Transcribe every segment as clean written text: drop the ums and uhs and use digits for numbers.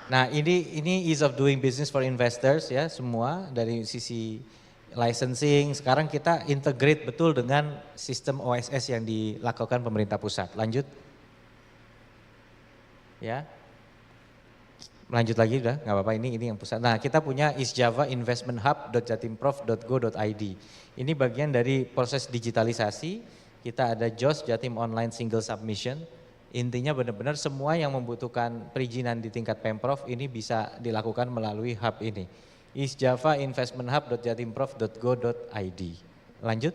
Nah ini ease of doing business for investors ya semua dari sisi licensing. Sekarang kita integrate betul dengan sistem OSS yang dilakukan pemerintah pusat. Lanjut. Ya. Lanjut lagi udah nggak apa-apa ini yang pusat. Nah kita punya isjava.investmenthub.jatimprov.go.id. Ini bagian dari proses digitalisasi. Kita ada JOS Jatim Online Single Submission. Intinya benar-benar semua yang membutuhkan perizinan di tingkat Pemprov ini bisa dilakukan melalui hub ini. isjava.investmenthub.jatimprov.go.id. Lanjut.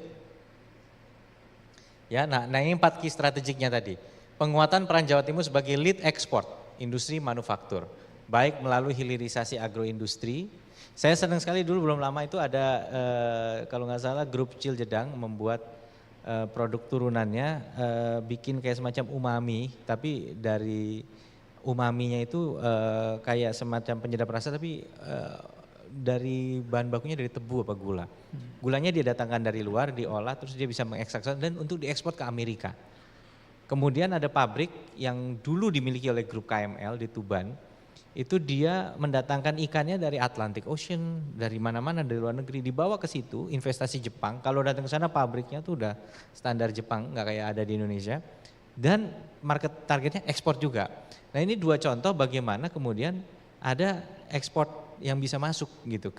Ya, nah ini 4 key strategiknya tadi. Penguatan peran Jawa Timur sebagai lead export industri manufaktur, baik melalui hilirisasi agroindustri. Saya senang sekali dulu belum lama itu ada kalau nggak salah grup Ciljedang membuat produk turunannya bikin kayak semacam umami, tapi dari umaminya itu kayak semacam penyedap rasa tapi dari bahan bakunya dari tebu apa gula. Gulanya dia datangkan dari luar, diolah terus dia bisa mengekstraksi dan untuk diekspor ke Amerika. Kemudian ada pabrik yang dulu dimiliki oleh grup KML di Tuban, itu dia mendatangkan ikannya dari Atlantic Ocean, dari mana-mana dari luar negeri, dibawa ke situ, investasi Jepang. Kalau datang ke sana pabriknya tuh udah standar Jepang, nggak kayak ada di Indonesia. Dan market targetnya ekspor juga. Nah ini 2 contoh bagaimana kemudian ada ekspor yang bisa masuk gitu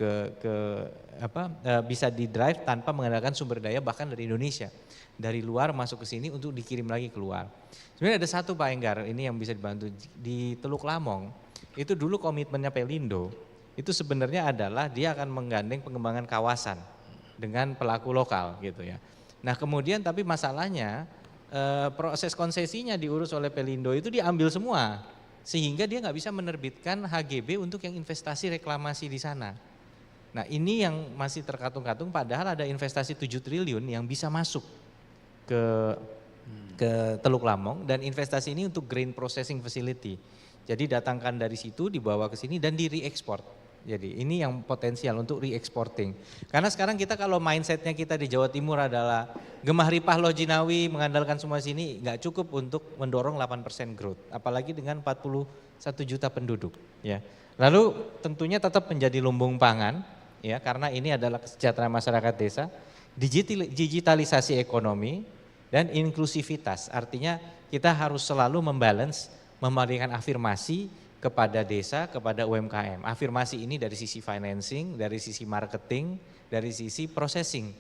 bisa di drive tanpa mengandalkan sumber daya bahkan dari Indonesia. Dari luar masuk ke sini untuk dikirim lagi keluar. Sebenarnya ada satu Pak Enggar, ini yang bisa dibantu di Teluk Lamong. Itu dulu komitmennya Pelindo, itu sebenarnya adalah dia akan menggandeng pengembangan kawasan dengan pelaku lokal gitu ya. Nah kemudian tapi masalahnya proses konsesinya diurus oleh Pelindo itu diambil semua. Sehingga dia nggak bisa menerbitkan HGB untuk yang investasi reklamasi di sana. Nah ini yang masih terkatung-katung padahal ada investasi 7 triliun yang bisa masuk ke Teluk Lamong dan investasi ini untuk grain processing facility. Jadi datangkan dari situ dibawa ke sini dan di re-export. Jadi ini yang potensial untuk re-exporting. Karena sekarang kita kalau mindsetnya kita di Jawa Timur adalah Gemah Ripah Lojinawi mengandalkan semua sini nggak cukup untuk mendorong 8% growth. Apalagi dengan 41 juta penduduk. Ya. Lalu tentunya tetap menjadi lumbung pangan ya karena ini adalah kesejahteraan masyarakat desa. Digitalisasi ekonomi dan inklusivitas. Artinya kita harus selalu membalance, memberikan afirmasi kepada desa, kepada UMKM. Afirmasi ini dari sisi financing, dari sisi marketing, dari sisi processing.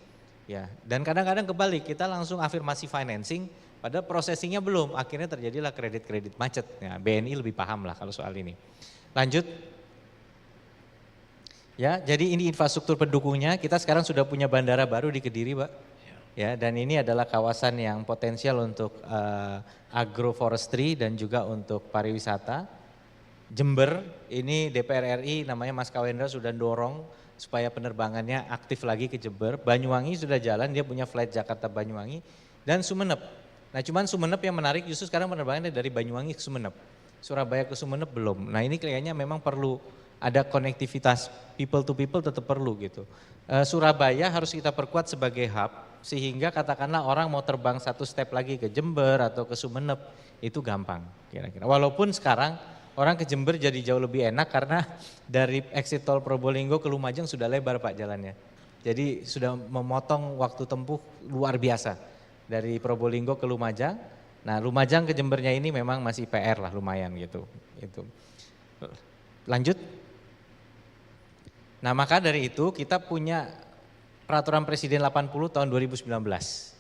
Ya, dan kadang-kadang kebalik, kita langsung afirmasi financing, padahal processingnya belum. Akhirnya terjadilah kredit-kredit macet. Ya, BNI lebih paham lah kalau soal ini. Lanjut. Ya, jadi ini infrastruktur pendukungnya. Kita sekarang sudah punya bandara baru di Kediri, Pak. Ya, dan ini adalah kawasan yang potensial untuk agroforestry dan juga untuk pariwisata. Jember, ini DPR RI namanya Mas Kawendra sudah dorong supaya penerbangannya aktif lagi ke Jember. Banyuwangi sudah jalan, dia punya flight Jakarta Banyuwangi dan Sumeneb. Nah cuman Sumeneb yang menarik justru sekarang penerbangannya dari Banyuwangi ke Sumeneb. Surabaya ke Sumeneb belum. Nah ini kayaknya memang perlu ada konektivitas people to people tetap perlu gitu. Surabaya harus kita perkuat sebagai hub sehingga katakanlah orang mau terbang 1 step lagi ke Jember atau ke Sumeneb itu gampang kira-kira. Walaupun sekarang orang ke Jember jadi jauh lebih enak karena dari exit tol Probolinggo ke Lumajang sudah lebar Pak jalannya. Jadi sudah memotong waktu tempuh luar biasa dari Probolinggo ke Lumajang. Nah Lumajang ke Jembernya ini memang masih PR lah lumayan gitu. Lanjut. Nah maka dari itu kita punya Peraturan Presiden 80 tahun 2019.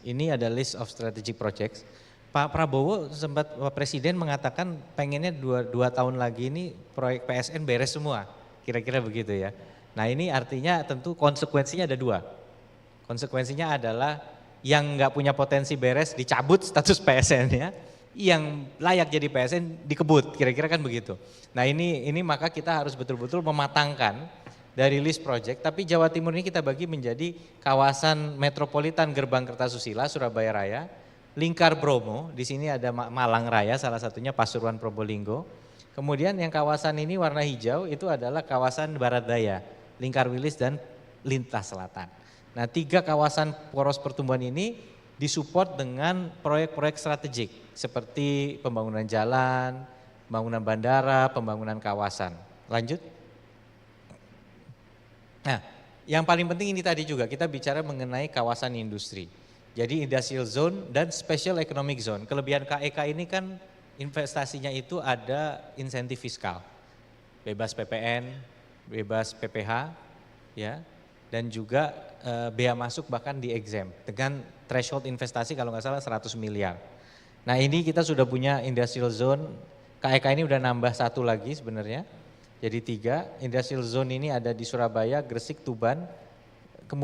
Ini ada list of strategic projects. Pak Prabowo sempat Pak Presiden mengatakan pengennya 2 tahun lagi ini proyek PSN beres semua, kira-kira begitu ya. Nah ini artinya tentu konsekuensinya ada 2. Konsekuensinya adalah yang nggak punya potensi beres dicabut status PSN-nya, yang layak jadi PSN dikebut, kira-kira kan begitu. Nah ini maka kita harus betul-betul mematangkan dari list project, tapi Jawa Timur ini kita bagi menjadi kawasan metropolitan Gerbang Kertasusila, Surabaya Raya, Lingkar Bromo, di sini ada Malang Raya, salah satunya Pasuruan Probolinggo. Kemudian yang kawasan ini warna hijau itu adalah kawasan Barat Daya, Lingkar Wilis dan Lintas Selatan. Nah 3 kawasan poros pertumbuhan ini disupport dengan proyek-proyek strategik seperti pembangunan jalan, pembangunan bandara, pembangunan kawasan. Lanjut. Nah, yang paling penting ini tadi juga kita bicara mengenai kawasan industri. Jadi industrial zone dan special economic zone. Kelebihan KEK ini kan investasinya itu ada insentif fiskal. Bebas PPN, bebas PPH, ya, dan juga bea masuk bahkan di exempt dengan threshold investasi kalau nggak salah 100 miliar. Nah ini kita sudah punya industrial zone, KEK ini udah nambah satu lagi sebenarnya, jadi 3. Industrial zone ini ada di Surabaya, Gresik, Tuban,